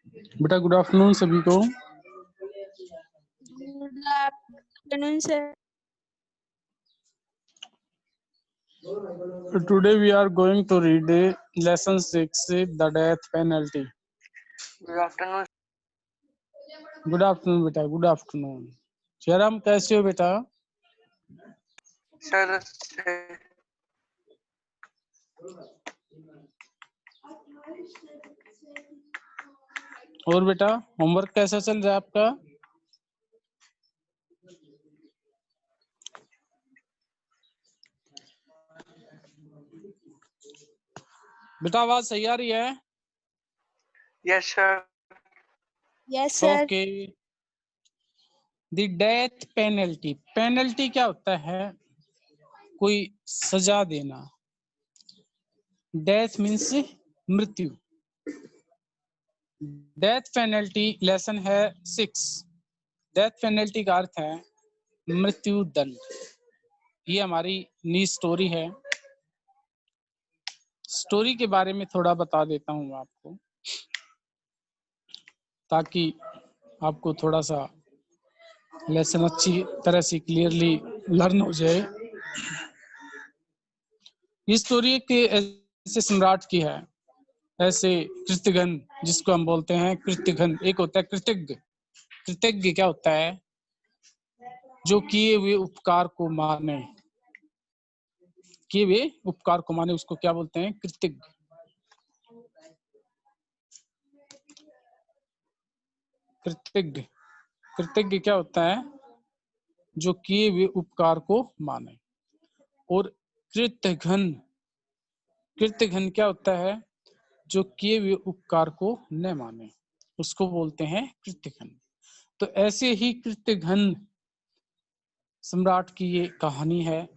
बेटा good afternoon सभी को। Good afternoon sir. Today we are going to read lesson 6, the death penalty. Good afternoon. Good afternoon बेटा, good afternoon. Jairam कैसे हो बेटा? सर और बेटा होमवर्क कैसा चल रहा है आपका? बेटा आवाज सही आ रही है? Yes sir. Yes sir. Okay. The death penalty. Penalty क्या होता है? कोई सजा देना। डेथ मीन्स मृत्यु। डेथ पेनल्टी लेसन है 6। डेथ पेनल्टी का अर्थ है मृत्यु दंड। ये हमारी नी स्टोरी है। स्टोरी के बारे में थोड़ा बता देता हूँ आपको, ताकि आपको थोड़ा सा लेसन अच्छी तरह से क्लियरली लर्न हो जाए। ये स्टोरी एक ऐसे सम्राट की है, ऐसे कृतघ्न जिसको हम बोलते हैं कृतघ्न। एक होता है कृतज्ञ। कृतज्ञ क्या होता है? जो किए हुए उपकार को माने। किए हुए उपकार को माने उसको क्या बोलते हैं? कृतज्ञ। कृतज्ञ। कृतज्ञ क्या होता है? जो किए हुए उपकार को माने। और कृतघ्न। कृतघ्न क्या होता है? जो किए हुए उपकार को न माने, उसको बोलते हैं कृतघ्न। तो ऐसे ही कृतघ्न सम्राट की ये कहानी है।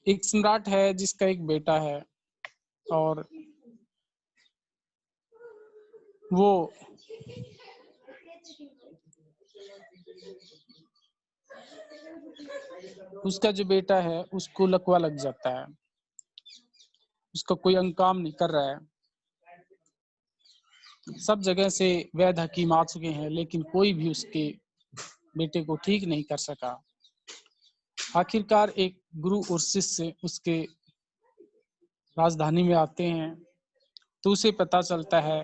एक सम्राट है जिसका एक बेटा है, और वो उसका जो बेटा है उसको लकवा लग जाता है। उसका कोई अंग काम नहीं कर रहा है। सब जगह से वैद्य हकीम आ चुके हैं, लेकिन कोई भी उसके बेटे को ठीक नहीं कर सका। आखिरकार एक गुरु और शिष्य उसके राजधानी में आते हैं, तो उसे पता चलता है।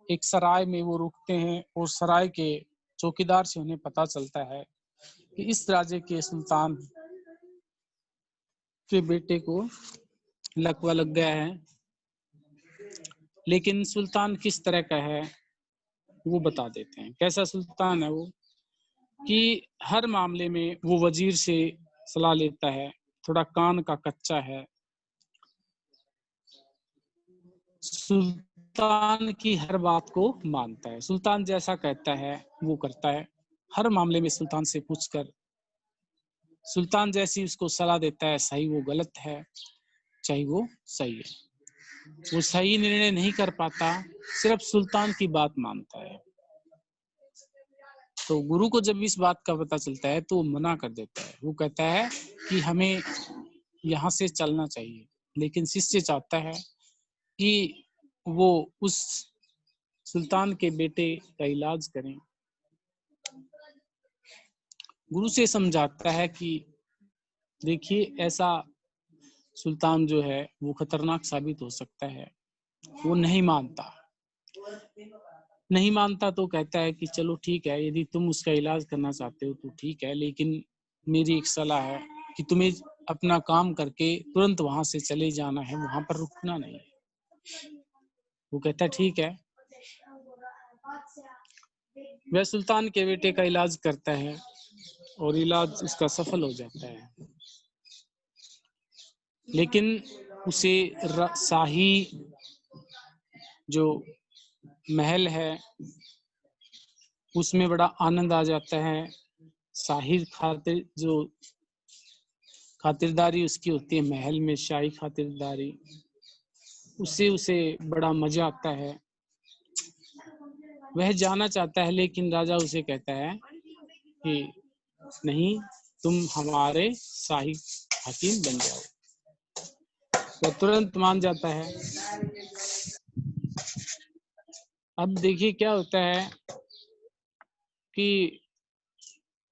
एक सराय में वो रुकते हैं, और सराय के चौकीदार से उन्हें पता चलता है कि इस राज्य के सुल्तान के बेटे को लकवा लग गया है। लेकिन सुल्तान किस तरह का है वो बता देते हैं। कैसा सुल्तान है वो? कि हर मामले में वो वजीर से सलाह लेता है, थोड़ा कान का कच्चा है। सुल्तान की हर बात को मानता है। सुल्तान जैसा कहता है वो करता है। हर मामले में सुल्तान से पूछकर सुल्तान जैसी उसको सलाह देता है, सही वो गलत है चाहे वो सही है। वो सही निर्णय नहीं कर पाता, सिर्फ सुल्तान की बात मानता है। तो गुरु को जब इस बात का पता चलता है तो वो मना कर देता है। वो कहता है कि हमें यहाँ से चलना चाहिए। लेकिन शिष्य चाहता है कि वो उस सुल्तान के बेटे का इलाज करें। गुरु से समझाता है कि देखिए, ऐसा सुल्तान जो है वो खतरनाक साबित हो सकता है। वो नहीं मानता तो कहता है कि चलो ठीक है, यदि तुम उसका इलाज करना चाहते हो तो ठीक है, लेकिन मेरी एक सलाह है कि तुम्हें अपना काम करके तुरंत वहां से चले जाना है, वहां पर रुकना नहीं है। वो कहता है ठीक है। वह सुल्तान के बेटे का इलाज करता है, और इलाज उसका सफल हो जाता है। लेकिन उसे शाही जो महल है उसमें बड़ा आनंद आ जाता है। शाही खातिरदारी उसकी होती है महल में, शाही खातिरदारी, उसे बड़ा मजा आता है। वह जाना चाहता है, लेकिन राजा उसे कहता है कि नहीं, तुम हमारे शाही हकीम बन जाओ। वह तुरंत मान जाता है। अब देखिए क्या होता है कि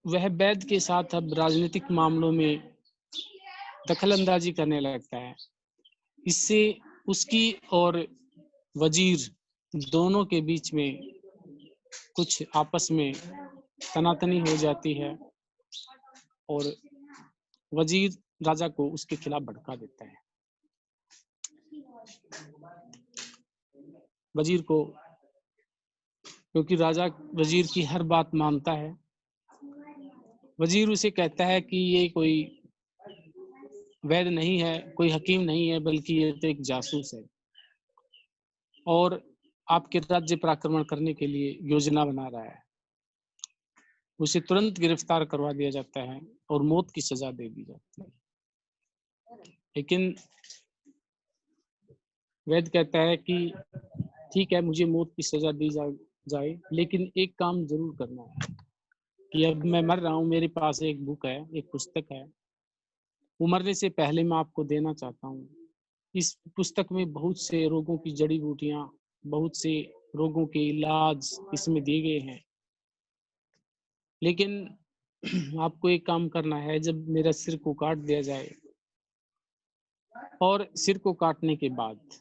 वह वैद के साथ अब राजनीतिक मामलों में दखल अंदाजी करने लगता है। इससे उसकी और वजीर दोनों के बीच में कुछ आपस में तनातनी हो जाती है और वजीर राजा को उसके खिलाफ भड़का देता है। वजीर को, क्योंकि राजा वजीर की हर बात मानता है, वजीर उसे कहता है कि ये कोई वैद नहीं है, कोई हकीम नहीं है, बल्कि ये तो एक जासूस है और आपके राज्य पर आक्रमण करने के लिए योजना बना रहा है। उसे तुरंत गिरफ्तार करवा दिया जाता है और मौत की सजा दे दी जाती है। लेकिन वैद कहता है कि ठीक है, मुझे मौत की सजा दी जाए, लेकिन एक काम जरूर करना है कि अब मैं मर रहा हूँ, मेरे पास एक बुक है, एक पुस्तक है, वो मरने से पहले मैं आपको देना चाहता हूँ। इस पुस्तक में बहुत से रोगों की जड़ी बूटियां, बहुत से रोगों के इलाज इसमें दिए गए हैं। लेकिन आपको एक काम करना है, जब मेरा सिर को काट दिया जाए और सिर को काटने के बाद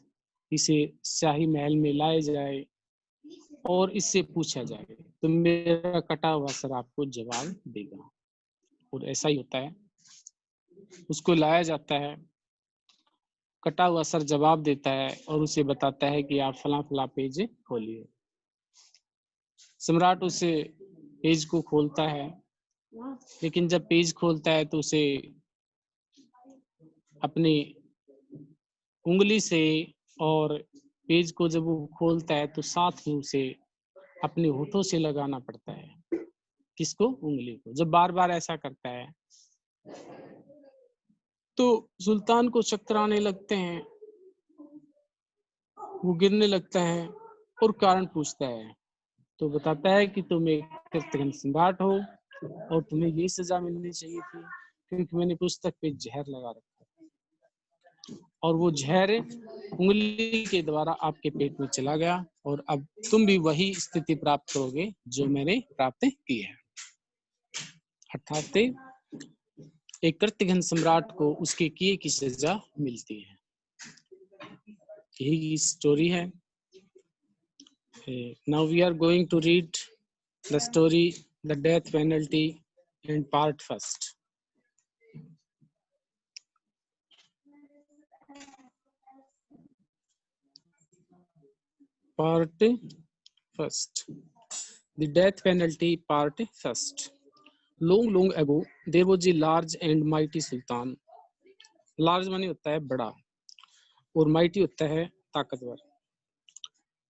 इसे शाही महल में लाया जाए और इससे पूछा जाए तो मेरा कटा हुआ सर आपको जवाब देगा। और ऐसा ही होता है, उसको लाया जाता है, कटा हुआ सर जवाब देता है और उसे बताता है कि आप फला फला पेज खोलिए। सम्राट उसे पेज को खोलता है, लेकिन जब पेज खोलता है तो उसे अपनी उंगली से, और पेज को जब वो खोलता है तो साथ ही उसे अपने होठों से लगाना पड़ता है। किसको? उंगली को। जब बार बार ऐसा करता है तो सुल्तान को चक्कर आने लगते हैं, वो गिरने लगता है और कारण पूछता है तो बताता है कि तुम एक कृतघ्न सम्राट हो और तुम्हें ये सजा मिलनी चाहिए थी क्योंकि मैंने पुस्तक पे जहर लगा रखा है और वो जहर उंगली के द्वारा आपके पेट में चला गया और अब तुम भी वही स्थिति प्राप्त करोगे जो मैंने प्राप्त की है। अर्थात एक कृतघ्न सम्राट को उसके किए की सजा मिलती है। यही स्टोरी है। Now we are going to read the story, the death penalty, and part first. Part first. The death penalty, part first. Long, long ago, there was a large and mighty sultan. Large माने होता है बड़ा और mighty होता है ताकतवर।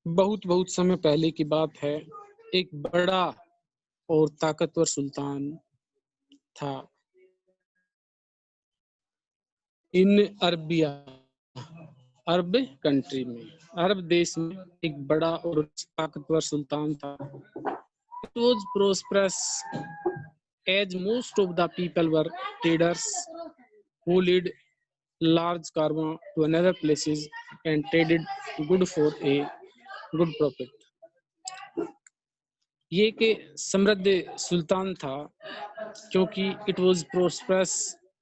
बहुत बहुत समय पहले की बात है, एक बड़ा और ताकतवर सुल्तान था इन अरबिया, अरब कंट्री में, अरब देश में एक बड़ा और ताकतवर सुल्तान था। It was prosperous as most of the people were traders who led large caravan to another places and traded good for a good profit. ये कि समृद्ध सुल्तान था क्योंकि इट वाज प्रोस्परस,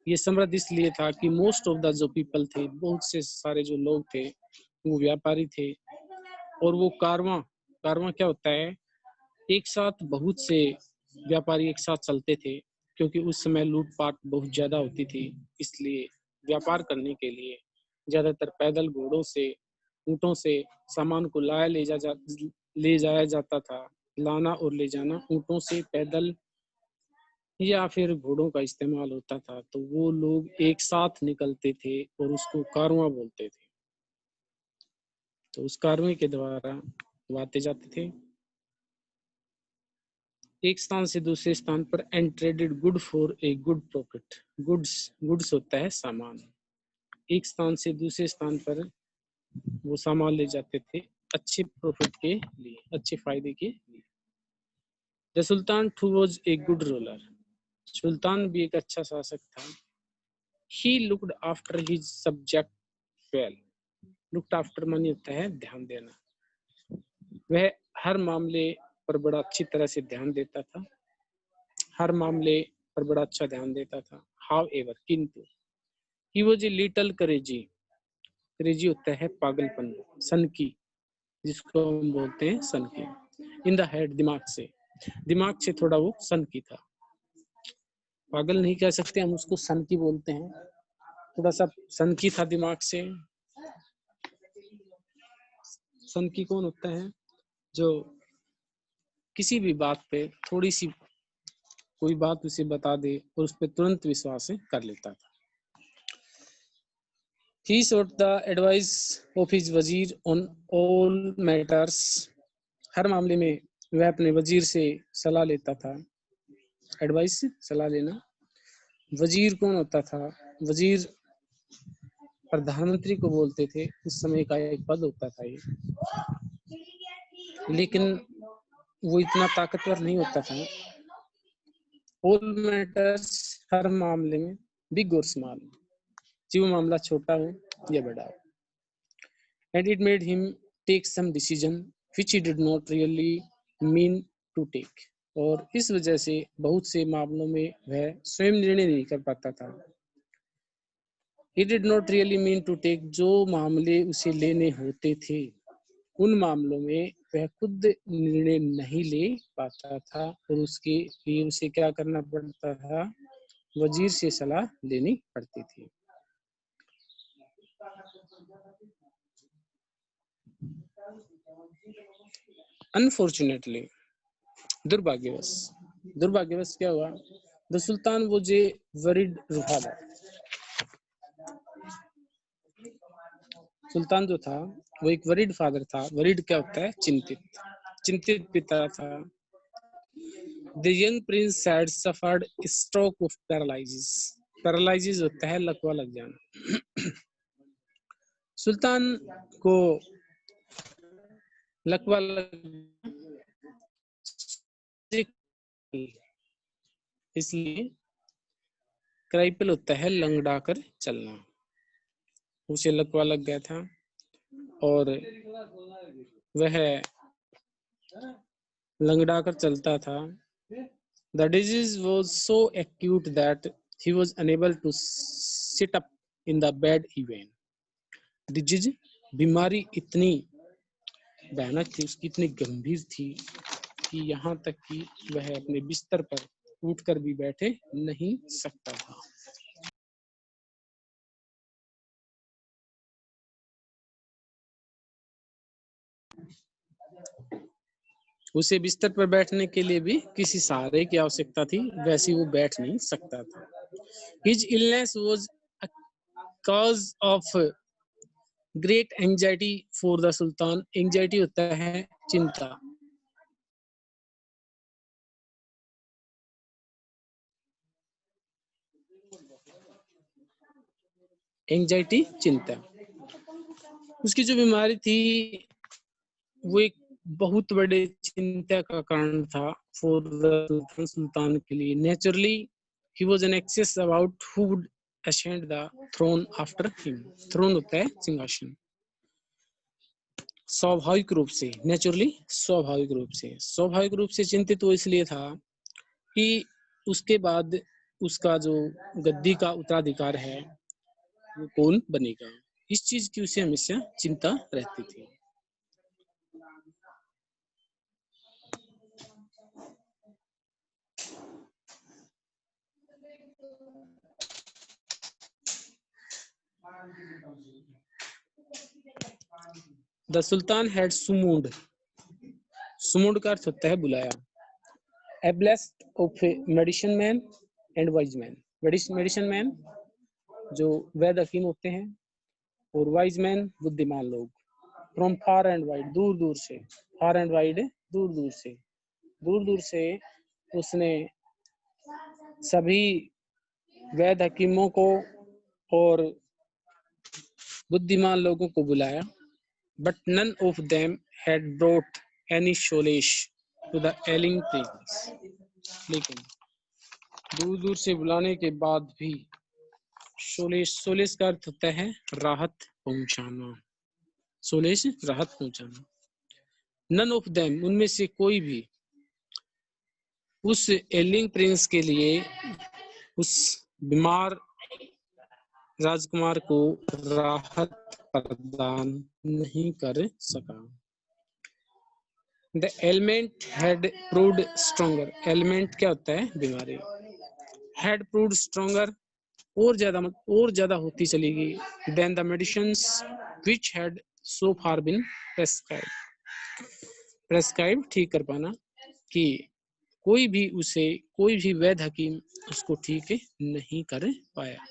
ये समृद्ध इसलिए था कि मोस्ट ऑफ द जो पीपल थे, बहुत से सारे जो लोग थे वो व्यापारी थे और वो कारवां, कारवां क्या होता है, एक साथ बहुत से व्यापारी एक साथ चलते थे क्योंकि उस समय लूटपाट बहुत ज्यादा होती थी, इसलिए व्यापार करने के लिए ज्यादातर पैदल घोड़ों से, ऊँटों से सामान को ले जाया जाता था। लाना और ले जाना ऊँटों से, पैदल या फिर घोड़ों का इस्तेमाल होता था। तो वो लोग एक साथ निकलते थे और उसको कारवां बोलते थे। तो उस कारवां के द्वारा वो आते जाते थे एक स्थान से दूसरे स्थान पर, and traded good for a good profit. Goods होता है सामान। एक स्थान से दूसरे स्थान पर वो सामान ले जाते थे अच्छे प्रॉफिट के लिए, अच्छे फायदे के लिए। The sultan too was a good ruler. सुल्तान भी एक अच्छा शासक था। He looked after his subject well. Looked after मानी होता है ध्यान देना। वह हर मामले पर बड़ा अच्छी तरह से ध्यान देता था, हर मामले पर बड़ा अच्छा ध्यान देता था। However, किंतु he was a little crazy। Crazy होता है पागलपन, सनकी, जिसको हम बोलते हैं सनकी। इन द हेड, दिमाग से थोड़ा वो सनकी था। पागल नहीं कह सकते हम उसको, सनकी बोलते हैं। थोड़ा सा सनकी था दिमाग से। सनकी कौन होता है? जो किसी भी बात पे थोड़ी सी कोई बात उसे बता दे और उस पर तुरंत विश्वास कर लेता था। He sought the advice of his वजीर on all matters। हर मामले में वह अपने वजीर से सलाह लेता था। एडवाइस, सलाह लेना। वजीर कौन होता था? वजीर प्रधानमंत्री को बोलते थे, उस समय का एक पद होता था ये, लेकिन वो इतना ताकतवर नहीं होता था। ऑल मैटर्स, हर मामले में, बिग और स्मॉल, चाहे वो मामला छोटा हो या बड़ा हो। And it made him take some decision which he did not really mean to take. और इस वजह से बहुत से मामलों में वह स्वयं निर्णय नहीं कर पाता था। He did not really mean to take, जो मामले उसे लेने होते थे उन मामलों में वह खुद निर्णय नहीं ले पाता था, और उसके लिए उसे क्या करना पड़ता था? वजीर से सलाह लेनी पड़ती थी। अनफॉर्चुनेटली, दुर्भाग्यवश क्या हुआ? द सुल्तान वो जे वरीड फादर, सुल्तान जो था वो एक वरीड फादर था। वरीड क्या होता है? चिंतित पिता था। The young Prince had suffered stroke of paralysis. Paralysis होता है लकवा लग जाना। सुल्तान को लकवा लग, इसलिए क्राइपल होता है लंगड़ा कर चलना। उसे लकवा लग गया था और वह लंगड़ा कर चलता था। The disease was so acute that he was unable to sit up in the bed even। Disease, बीमारी इतनी भयानक थी, उसकी इतनी गंभीर थी कि यहाँ तक कि वह अपने बिस्तर पर उठकर भी बैठे नहीं सकता था। उसे बिस्तर पर बैठने के लिए भी किसी सहारे की आवश्यकता थी, वैसे वो बैठ नहीं सकता था। His illness was a cause of great anxiety for the Sultan। Anxiety होता है चिंता। एंजाइटी, चिंता। उसकी जो बीमारी थी वो एक बहुत बड़े चिंता का कारण था फॉर द सुल्तान के लिए। Naturally he was an excess about who would ascend the throne after him. Throne होता है सिंहासन। स्वाभाविक रूप से, नेचुरली स्वाभाविक रूप से चिंतित वो इसलिए था कि उसके बाद उसका जो गद्दी का उत्तराधिकार है वो कौन बनेगा। इस चीज की उसे हमेशा चिंता रहती थी। The sultan had सुमूड। सुमूड का अर्थ होता है बुलाया। ए blessed of medicine man and wise man. Medicine man जो वैद्य हकीम होते हैं, और वाइज मैन बुद्धिमान लोग। फ्रॉम फार एंड वाइड, दूर दूर से। फार एंड वाइड, दूर दूर से उसने सभी वैद्य हकीमों को और बुद्धिमान लोगों को बुलाया। But none of them had brought any solace to the ailing prince. लेकिन दूर दूर से बुलाने के बाद भी सोलेश का अर्थ होता है राहत पहुंचाना, सोलेज राहत पहुंचाना। नन ऑफ देम, उनमें से कोई भी उस एलिंग प्रिंस के लिए, उस बीमार राजकुमार को राहत प्रदान नहीं कर सका। The element had proved stronger, element क्या होता है? बीमारी। हैड प्रूव्ड स्ट्रोंगर, और ज्यादा होती चली गई। Then the medicines which had so far been prescribe, ठीक कर पाना, कि कोई भी वैद्य हकीम उसको ठीक नहीं कर पाया।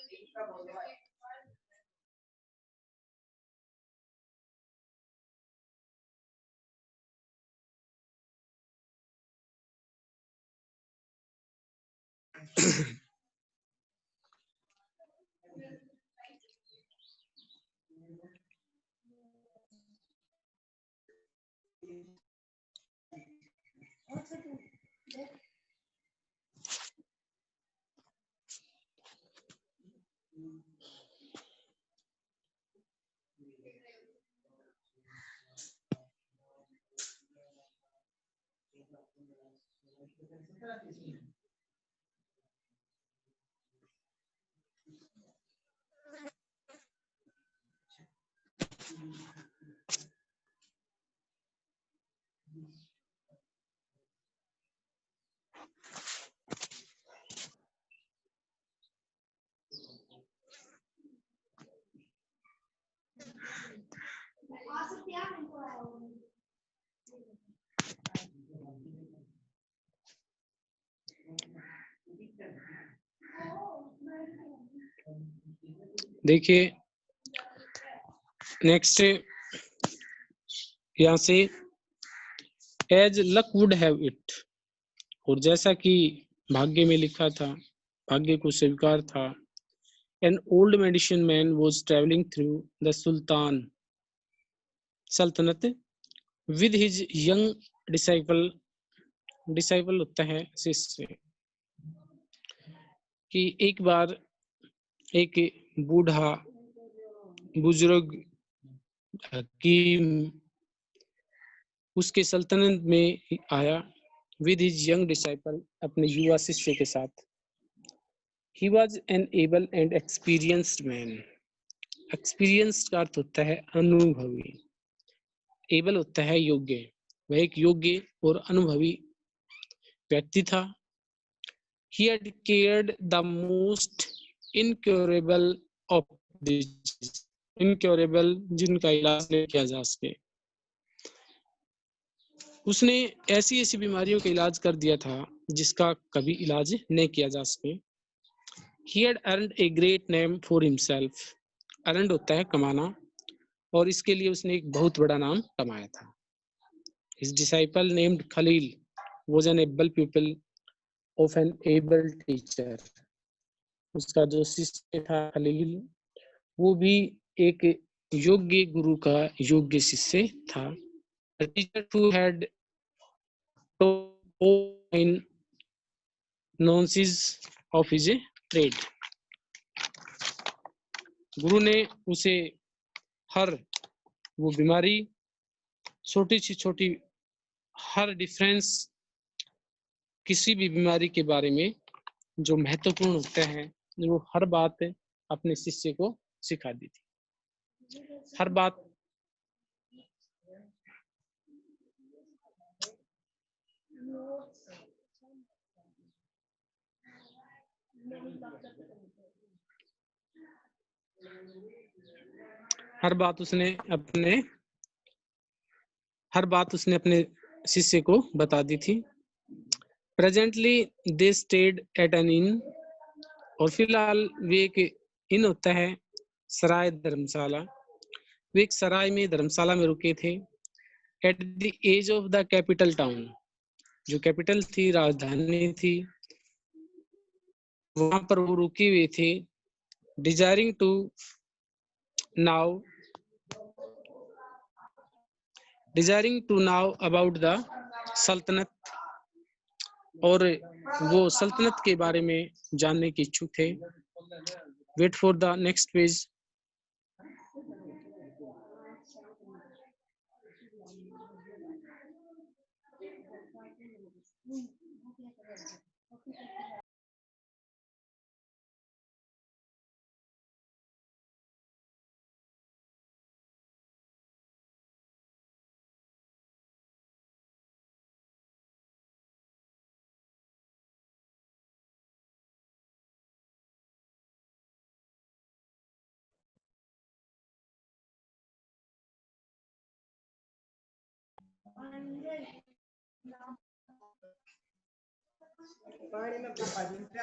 देखिए नेक्स्ट यहां से, as luck would have it, और जैसा कि भाग्य में लिखा था, भाग्य को स्वीकार था, an old medicine man was travelling through the sultanate with his young disciple, disciple होता है शिष्य, कि एक बार एक बूढ़ा बुजुर्ग हकीम उसके सल्तनत में आया, विद हिज यंग डिसाइपल, अपने युवा शिष्य के साथ। He was an able and experienced man, experienced का अर्थ होता है अनुभवी, एबल होता है योग्य, वह एक योग्य और अनुभवी व्यक्ति था। He had cared the most incurable of diseases, incurable जिनका इलाज नहीं किया जा सके, उसने ऐसी ऐसी बीमारियों का इलाज कर दिया था जिसका कभी इलाज नहीं किया जा सके। He had earned a great name for himself, earned होता है कमाना, और इसके लिए उसने एक बहुत बड़ा नाम कमाया था। His disciple named Khalil was an able pupil of an able teacher, उसका जो शिष्य था खलील, वो भी एक योग्य गुरु का योग्य शिष्य था। A teacher who had in knowledge of his trade, गुरु ने उसे हर वो बीमारी, छोटी सी छोटी हर डिफरेंस, किसी भी बीमारी के बारे में जो महत्वपूर्ण होते हैं, वो हर बात अपने शिष्य को सिखा दी थी। हर बात उसने अपने शिष्य को बता दी थी। Presently they stayed at an inn, और फिलहाल वे एक इन होता है सराय धर्मशाला, वे एक सराय में धर्मशाला में रुके थे। At the edge of the capital town, जो कैपिटल थी, राजधानी थी, वहां पर वो रुके हुए थे। Desiring to know about the सल्तनत, और वो सल्तनत के बारे में जानने के इच्छुक थे। Wait for the next page.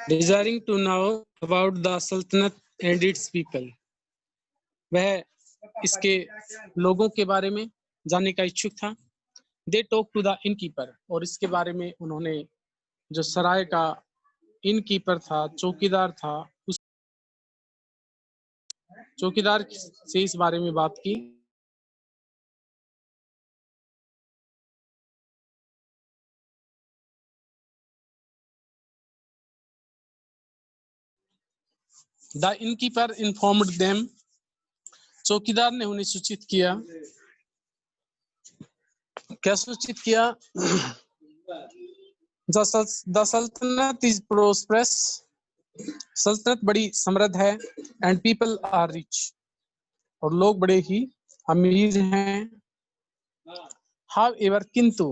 Desiring to know about the Sultanate and its people, वह इसके लोगों के बारे में जानने का इच्छुक था। They talk to the innkeeper, और इसके बारे में उन्होंने जो सराय का इनकीपर था, चौकीदार था, उस चौकीदार से इस बारे में बात की। The innkeeper informed them, चौकीदार ने उन्हें सूचित किया। क्या सूचित किया? The Sultanate is prosperous, सल्तनत बड़ी समृद्ध है, and people are rich, और लोग बड़े ही अमीर हैं। However, किंतु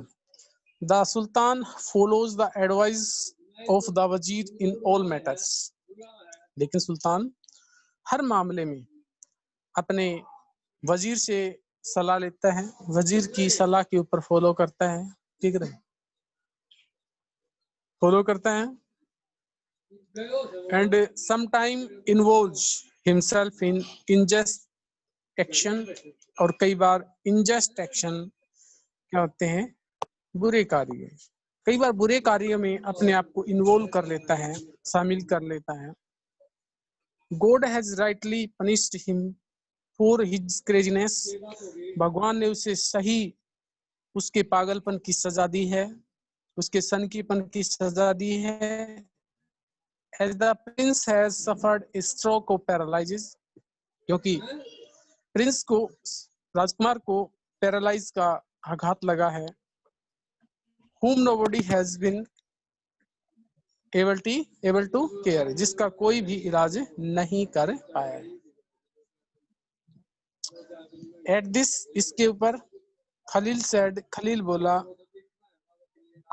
the Sultan follows the advice of the Wazir in all matters, लेकिन सुल्तान हर मामले में अपने वजीर से सलाह लेता है, वजीर की सलाह के ऊपर फॉलो करता है। ठीक है, फॉलो करता है। and sometime involves himself in unjust action, और कई बार unjust action क्या होते हैं? बुरे कार्य। कई बार बुरे कार्य में अपने आप को इन्वॉल्व कर लेता है, शामिल कर लेता है। God has rightly punished him for his craziness, भगवान ने उसे सही उसके पागलपन की सजा दी है, उसके सनकीपन की सजा दी है। As the prince has suffered a stroke of paralysis, क्योंकि प्रिंस को, राजकुमार को पैरालाइज का आघात लगा है। Whom nobody has been able to care, जिसका कोई भी इलाज नहीं कर पाया। At this, इसके ऊपर खलील said, खलील बोला,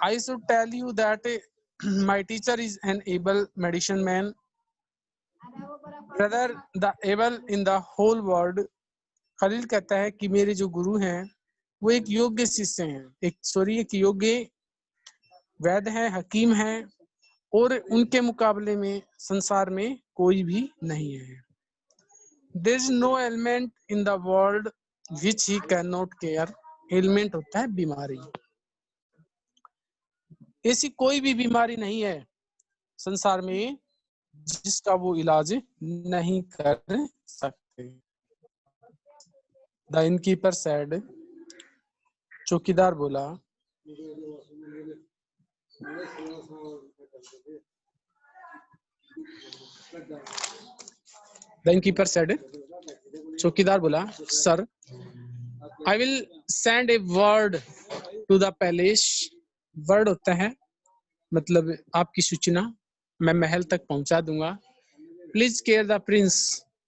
I should tell you that my teacher is an able medicine man, brother the able in the whole world। Khalil कहता है कि मेरे जो गुरु हैं वो एक योग्य शिष्य हैं, एक योग्य वैद्य हैं, हकीम हैं, और उनके मुकाबले में संसार में कोई भी नहीं है। There is no ailment in the world which he cannot care। ailment होता है बीमारी। ऐसी कोई भी बीमारी नहीं है संसार में जिसका वो इलाज नहीं कर सकते। The innkeeper said, चौकीदार बोला, The innkeeper said, चौकीदार बोला, Sir, I will send a word to the palace। word होता है मतलब आपकी सूचना, मैं महल तक पहुंचा दूंगा। Please care the prince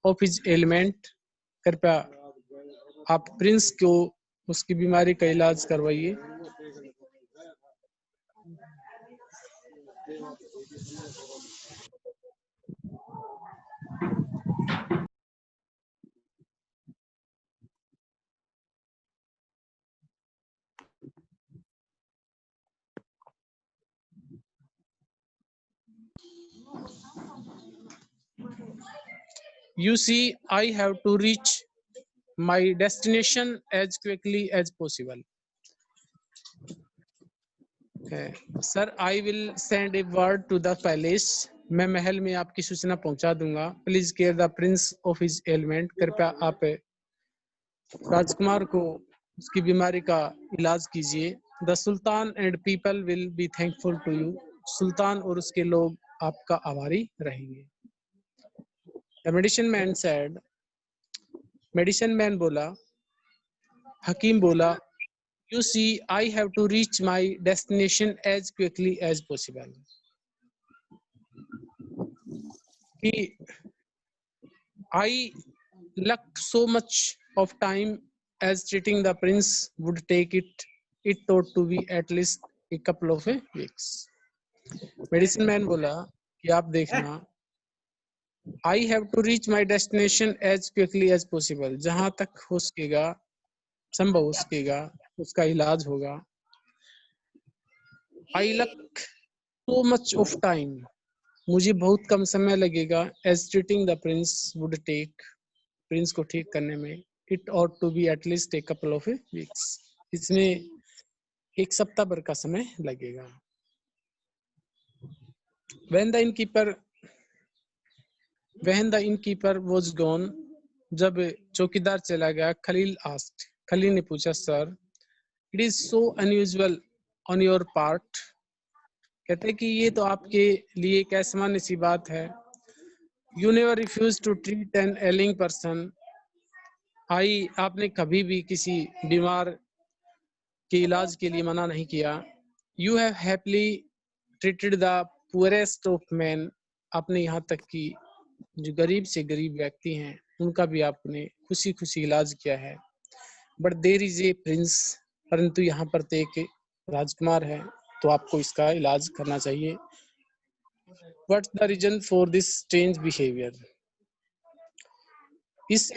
of his ailment। कृपया आप प्रिंस को उसकी बीमारी का इलाज करवाइए। You see, I have to reach my destination as quickly as possible। Sir, I will send a word to the palace। मैं महल में आपकी सूचना पहुंचा दूंगा। Please care the prince of his ailment। कृपया आप राजकुमार को उसकी बीमारी का इलाज कीजिए। The Sultan and people will be thankful to you। सुल्तान और उसके लोग आपका आभारी रहेंगे। The medicine man said, medicine man बोला, हकीम बोला, you see, I have to reach my destination as quickly as possible. कि I lacked so much of time as treating the prince would take it. It ought to be at least a couple of weeks. Medicine man बोला कि आप देखना, I have to reach my destination as quickly as possible. जहां तक हो सकेगा, संभव हो सकेगा, उसका इलाज होगा. I lack so much of time. मुझे बहुत कम समय लगेगा. As treating the prince would take. Prince को ठीक करने में. It ought to be at least a couple of weeks. इसमें एक सप्ताह भर का समय लगेगा. When the innkeeper was gone, जब चौकीदार चला गया, खलील asked, खलील ने पूछा, sir, it is so unusual on your part. कहते कि ये तो आपके लिए एक असामान्य सी बात है. You never refuse to treat an ailing person. आपने कभी भी किसी बीमार के इलाज के लिए मना नहीं किया. You have happily treated the poorest of men. आपने यहाँ तक कि जो गरीब से गरीब व्यक्ति हैं उनका भी आपने खुशी खुशी इलाज किया है. But there is a prince. परंतु यहाँ पर तो एक राजकुमार है, तो आपको इसका इलाज करना चाहिए. What's the reason for this strange behavior? इस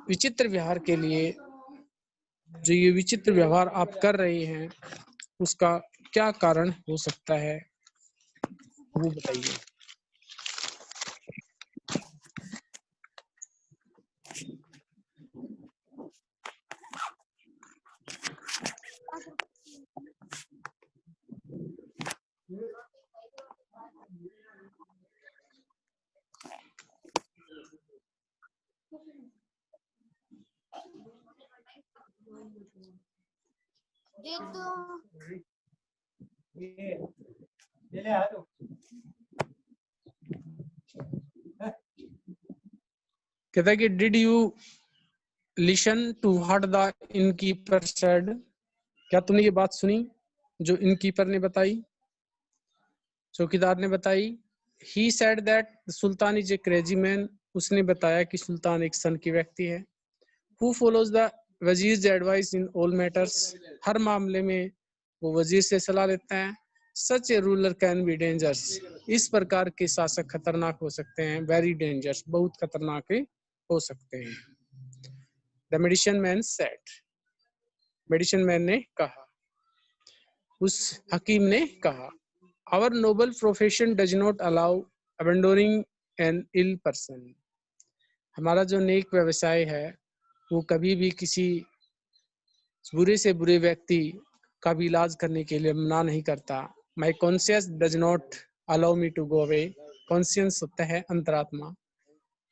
विचित्र व्यवहार के लिए, जो ये विचित्र व्यवहार आप कर रहे हैं, उसका क्या कारण हो सकता है, वो बताइए. कहता है कि did you listen to what the innkeeper said. क्या तुमने ये बात सुनी जो इनकीपर ने बताई, चौकीदार ने बताई. He said that sultan is a crazy man. उसने बताया कि सुल्तान एक सन की व्यक्ति है. Who follows the vizier's advice in all matters. हर मामले में वो वजीर से सलाह लेता है. Such a ruler can be dangerous. इस प्रकार के शासक खतरनाक हो सकते हैं. वेरी डेंजरस, बहुत खतरनाक हो सकते हैं. The medicine man said. Medicine man ने कहा, उस हकीम ने कहा, our noble profession does not allow abandoning an ill person. हमारा जो नेक व्यवसाय है वो कभी भी किसी बुरे से बुरे व्यक्ति का भी इलाज करने के लिए मना नहीं करता. My conscience does not allow me to go away. Conscience होता है अंतरात्मा.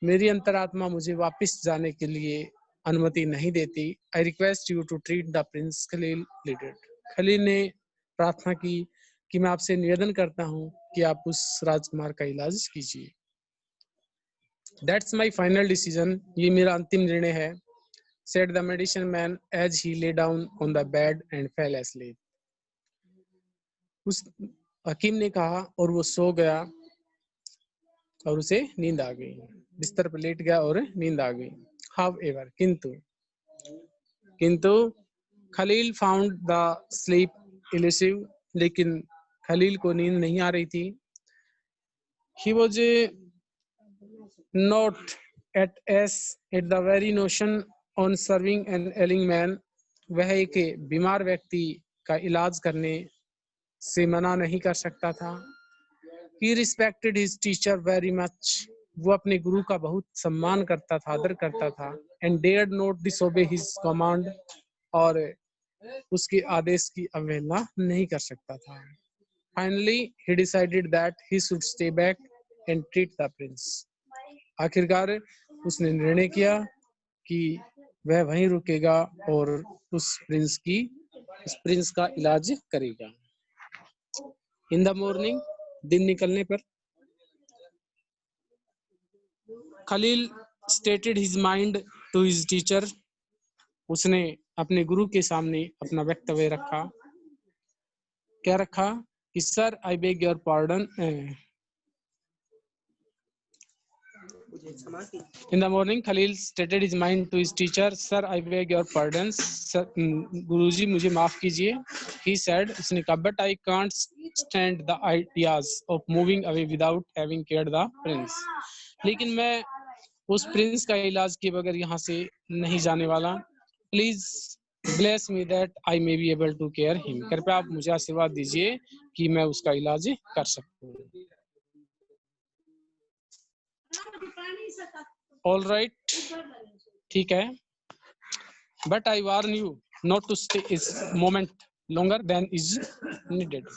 मेरी अंतरात्मा मुझे वापस जाने के लिए अनुमति नहीं देती. I request you to treat the prince. Khalil pleaded. Khalil ने प्रार्थना की कि मैं आपसे निवेदन करता हूं कि आप उस राजकुमार का इलाज कीजिए. That's my final decision. ये मेरा अंतिम निर्णय है. Said the medicine man as he lay down on the bed and fell asleep. उस हकीम ने कहा और वो सो गया और उसे नींद आ गई. बिस्तर पर लेट गया और नींद आ गई. However, किंतु Khalil found the sleep elusive. लेकिन खलील को नींद नहीं आ रही थी. He was not at ease at the very notion on serving an ailing man. वह एक बीमार व्यक्ति का इलाज करने से मना नहीं कर सकता था. He respected his teacher very much. वो अपने गुरु का बहुत सम्मान करता था, आदर करता था. And dared not disobey his command. और उसके आदेश की अवहेलना नहीं कर सकता था. Finally, he decided that he should stay back and treat the prince. आखिरकार उसने निर्णय किया कि वह वहीं रुकेगा और उस प्रिंस का इलाज करेगा. In the morning, दिन निकलने पर Khalil stated his mind to his teacher, उसने अपने गुरु के सामने अपना वक्तव्य रखा। क्या रखा कि sir I beg your pardon. In the morning, Khalil stated his mind to his teacher, Sir, I beg your pardons. गुरुजी मुझे माफ कीजिए. He said, उसने कहा, but I can't stand the ideas of moving away without having cured the prince. लेकिन मैं उस Prince का इलाज किए बगैर यहाँ से नहीं जाने वाला. Please bless me that I may be able to cure him. कृपया आप मुझे आशीर्वाद दीजिए कि मैं उसका इलाज कर सकूं. All right, ठीक है. But I warn you not to stay is moment longer than is needed.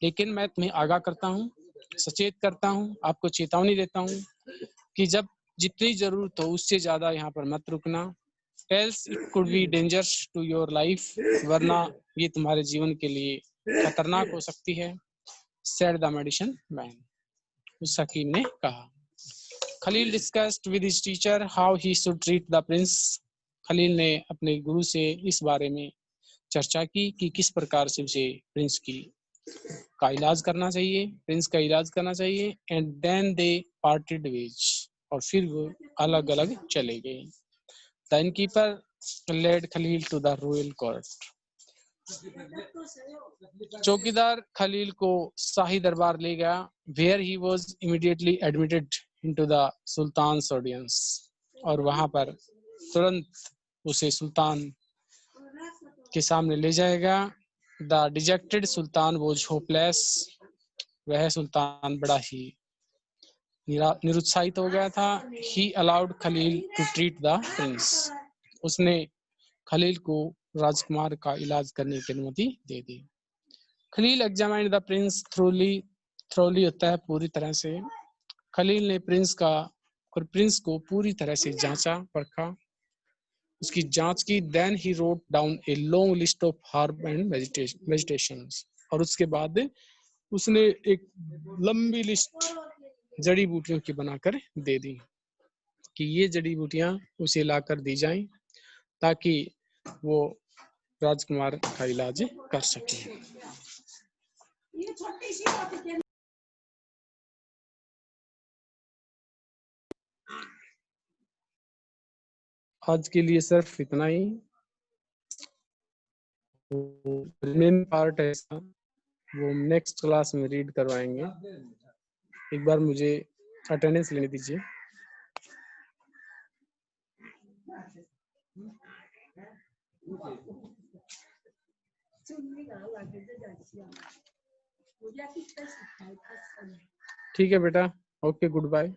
लेकिन मैं तुम्हें आगाह करता हूँ, सचेत करता हूँ, आपको चेतावनी देता हूँ कि जब जितनी जरूरत हो उससे ज्यादा यहाँ पर मत रुकना. Else it could be dangerous to your life. वरना ये तुम्हारे जीवन के लिए खतरनाक हो सकती है. Said the medicine man. उस हकीम ने कहा. Khalil discussed with his teacher how he should treat the prince. Khalil ने अपने गुरु से इस बारे में चर्चा की कि किस प्रकार से उसे प्रिंस का इलाज करना चाहिए, प्रिंस का इलाज करना चाहिए. And then they parted ways, और फिर वो अलग अलग चले गए. The innkeeper led Khalil to the royal court. चौकीदार खलील को शाही दरबार ले गया. Where he was immediately admitted into the sultan's audience, और वहां पर तुरंत उसे सुल्तान के सामने ले जाएगा. The dejected sultan was hopeless. वह सुल्तान बड़ा ही निरुत्साहित हो गया था. He allowed Khalil to treat the prince. उसने खलील को राजकुमार का इलाज करने की अनुमति दे दी. Khalil examined the prince thoroughly होता है पूरी तरह से. खलील ने प्रिंस को पूरी तरह से जांचा परखा, उसकी जांच की. Then he wrote down a long list of herb and vegetations. और उसके बाद उसने एक लंबी लिस्ट जड़ी बूटियों की बनाकर दे दी कि ये जड़ी बूटियां उसे लाकर दी जाएं ताकि वो राजकुमार का इलाज कर सके. आज के लिए सिर्फ इतना ही. मेन पार्ट है वो नेक्स्ट क्लास में रीड करवाएंगे. एक बार मुझे अटेंडेंस लेने दीजिए. ठीक है बेटा, ओके, गुड बाय.